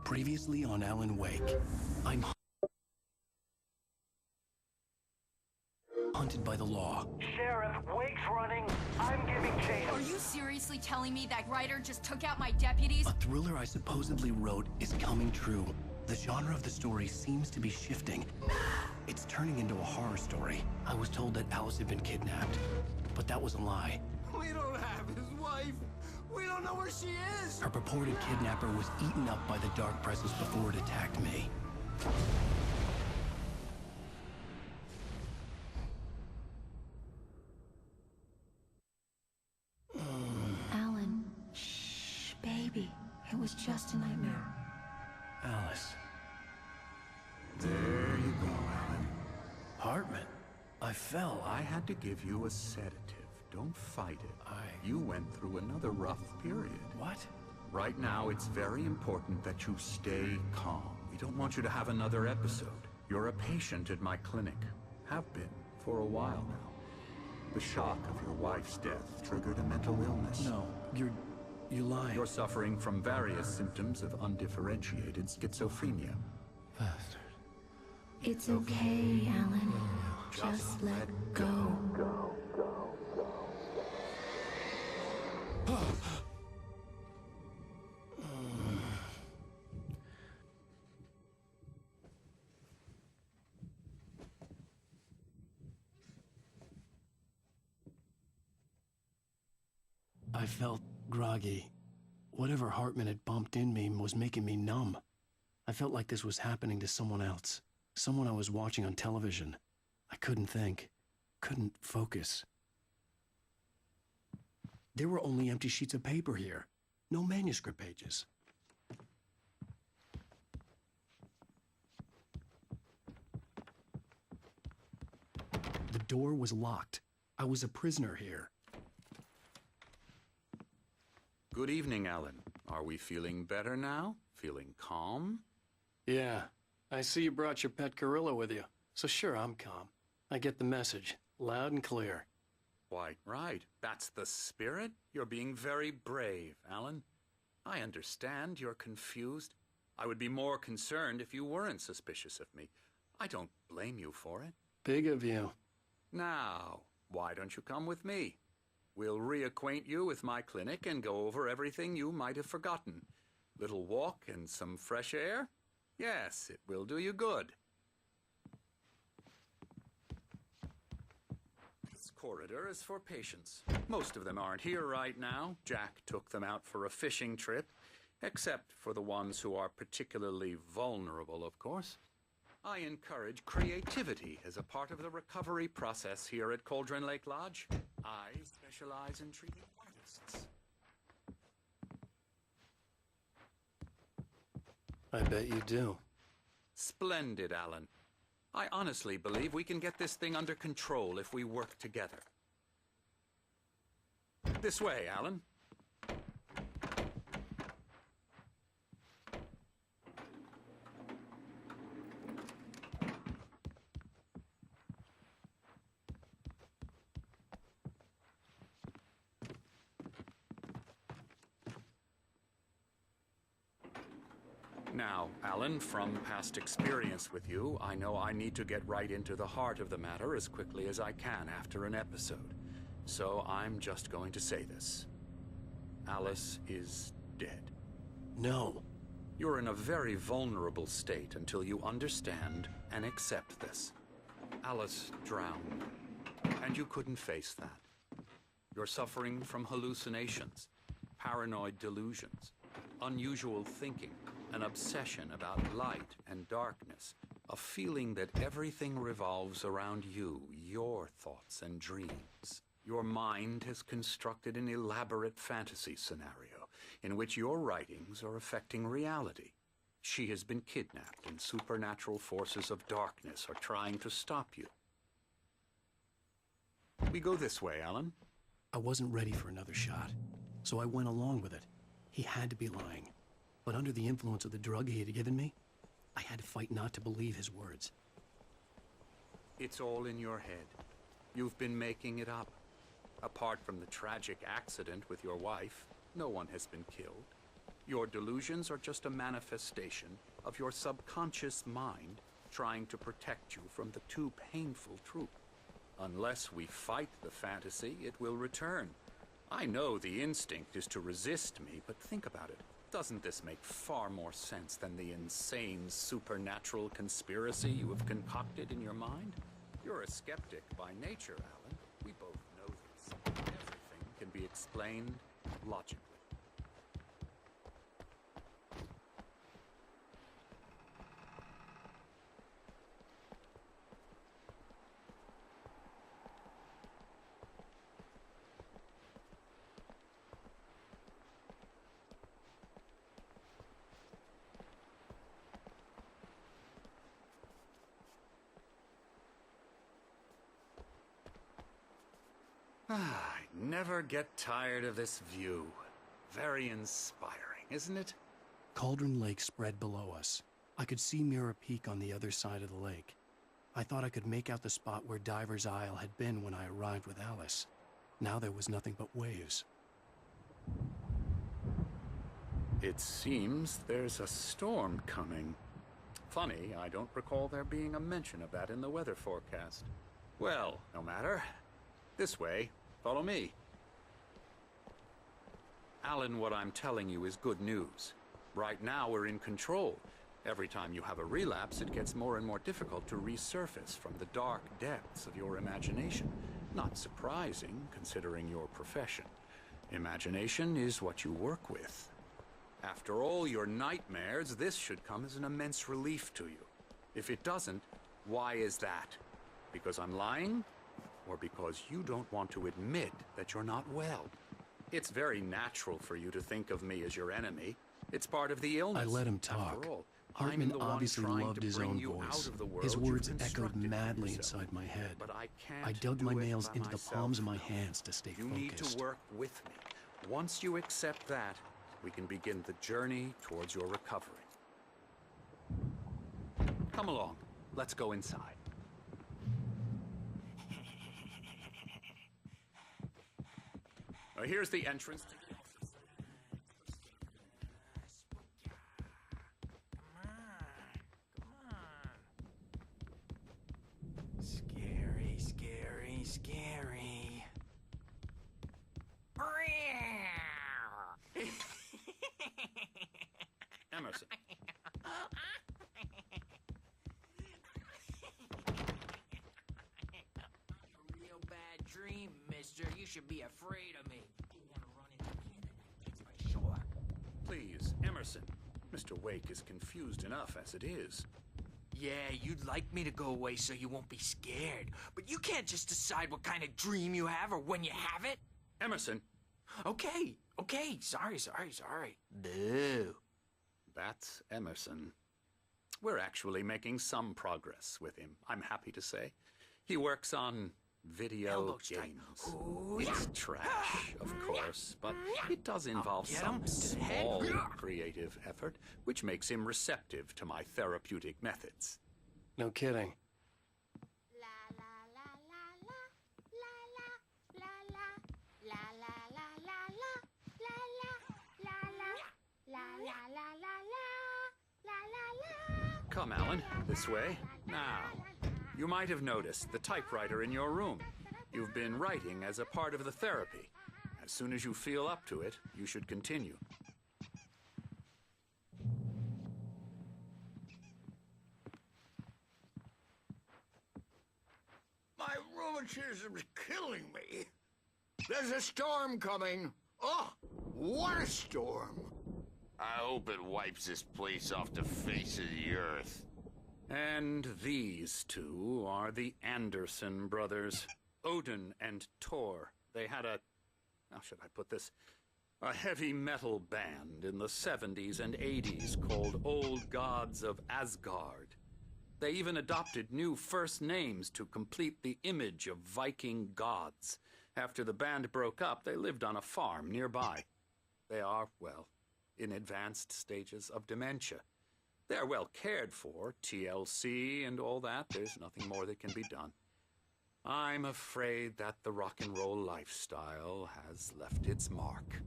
Previously on Alan Wake, I'm hunted by the law. Sheriff, Wake's running. I'm giving chase. Are you seriously telling me that writer just took out my deputies? A thriller I supposedly wrote is coming true. The genre of the story seems to be shifting. It's turning into a horror story. I was told that Alice had been kidnapped, but that was a lie. We don't have his wife. We don't know where she is. Her purported kidnapper was eaten up by the dark presence before it attacked me. Alan, shh, baby. It was just a nightmare. Alice. There you go, Alan. Hartman. I fell. I had to give you a sedative. Don't fight it. You went through another rough period. What? Right now, it's very important that you stay calm. We don't want you to have another episode. You're a patient at my clinic. Have been for a while now. The shock of your wife's death triggered a mental illness. No, you're lying. You're suffering from various symptoms of undifferentiated schizophrenia. Bastard. It's okay, Alan. Just let go. I felt groggy. Whatever Hartman had bumped in me was making me numb. I felt like this was happening to someone else. Someone I was watching on television. I couldn't think. Couldn't focus. There were only empty sheets of paper here. No manuscript pages. The door was locked. I was a prisoner here. Good evening, Alan. Are we feeling better now? Feeling calm? Yeah. I see you brought your pet gorilla with you. So sure, I'm calm. I get the message. Loud and clear. Quite right. That's the spirit. You're being very brave, Alan. I understand you're confused. I would be more concerned if you weren't suspicious of me. I don't blame you for it. Big of you. Now, why don't you come with me? We'll reacquaint you with my clinic and go over everything you might have forgotten. Little walk and some fresh air? Yes, it will do you good. This corridor is for patients. Most of them aren't here right now. Jack took them out for a fishing trip, except for the ones who are particularly vulnerable, of course. I encourage creativity as a part of the recovery process here at Cauldron Lake Lodge. I specialize in treating artists. I bet you do. Splendid, Alan. I honestly believe we can get this thing under control if we work together. This way, Alan. Now, Alan, from past experience with you, I know I need to get right into the heart of the matter as quickly as I can after an episode. So I'm just going to say this. Alice is dead. No. You're in a very vulnerable state until you understand and accept this. Alice drowned, and you couldn't face that. You're suffering from hallucinations, paranoid delusions, unusual thinking, an obsession about light and darkness, a feeling that everything revolves around you, your thoughts and dreams. Your mind has constructed an elaborate fantasy scenario in which your writings are affecting reality. She has been kidnapped and supernatural forces of darkness are trying to stop you. We go this way, Alan. I wasn't ready for another shot, so I went along with it. He had to be lying. But under the influence of the drug he had given me, I had to fight not to believe his words. It's all in your head. You've been making it up. Apart from the tragic accident with your wife, no one has been killed. Your delusions are just a manifestation of your subconscious mind trying to protect you from the too painful truth. Unless we fight the fantasy, it will return. I know the instinct is to resist me, but think about it. Doesn't this make far more sense than the insane supernatural conspiracy you have concocted in your mind? You're a skeptic by nature, Alan. We both know this. Everything can be explained logically. I never get tired of this view. Very inspiring, isn't it? Cauldron Lake spread below us. I could see Mirror Peak on the other side of the lake. I thought I could make out the spot where Diver's Isle had been when I arrived with Alice. Now there was nothing but waves. It seems there's a storm coming. Funny, I don't recall there being a mention of that in the weather forecast. Well, no matter. This way. Follow me. Alan, what I'm telling you is good news. Right now, we're in control. Every time you have a relapse, it gets more and more difficult to resurface from the dark depths of your imagination. Not surprising, considering your profession. Imagination is what you work with. After all your nightmares, this should come as an immense relief to you. If it doesn't, why is that? Because I'm lying? Or because you don't want to admit that you're not well? It's very natural for you to think of me as your enemy. It's part of the illness. I let him talk. After all, Hartman I'm the one obviously trying loved to his bring own you voice. out of the world His you've words echoed constructed for madly yourself. inside my head. But I can't I dug do my it nails by into the myself. palms of my hands to stay You need focused. to work with me. Once you accept that, we can begin the journey towards your recovery. Come along. Let's go inside. Here's the entrance to the office. Scary, scary, scary. Emerson. Real bad dream, mister. You should be afraid of me. You wanna run into Kennedy for sure. Please, Emerson. Mr. Wake is confused enough as it is. Yeah, you'd like me to go away so you won't be scared. But you can't just decide what kind of dream you have or when you have it. Emerson! Okay. Sorry. Boo. That's Emerson. We're actually making some progress with him, I'm happy to say. He works on video Elbow strike. games. Ooh, It's yeah. trash, of course, but it does involve get some him to the head. small Yeah. creative effort, which makes him receptive to my therapeutic methods. No kidding. Come, Alan, this way. Now, you might have noticed the typewriter in your room. You've been writing as a part of the therapy. As soon as you feel up to it, you should continue. My rheumatism's killing me. There's a storm coming. Oh, what a storm. I hope it wipes this place off the face of the earth. And these two are the Anderson brothers, Odin and Tor. They had how should I put this? A heavy metal band in the 70s and 80s called Old Gods of Asgard. They even adopted new first names to complete the image of Viking gods. After the band broke up, they lived on a farm nearby. They are, well, in advanced stages of dementia. They're well cared for, TLC and all that. There's nothing more that can be done. I'm afraid that the rock and roll lifestyle has left its mark.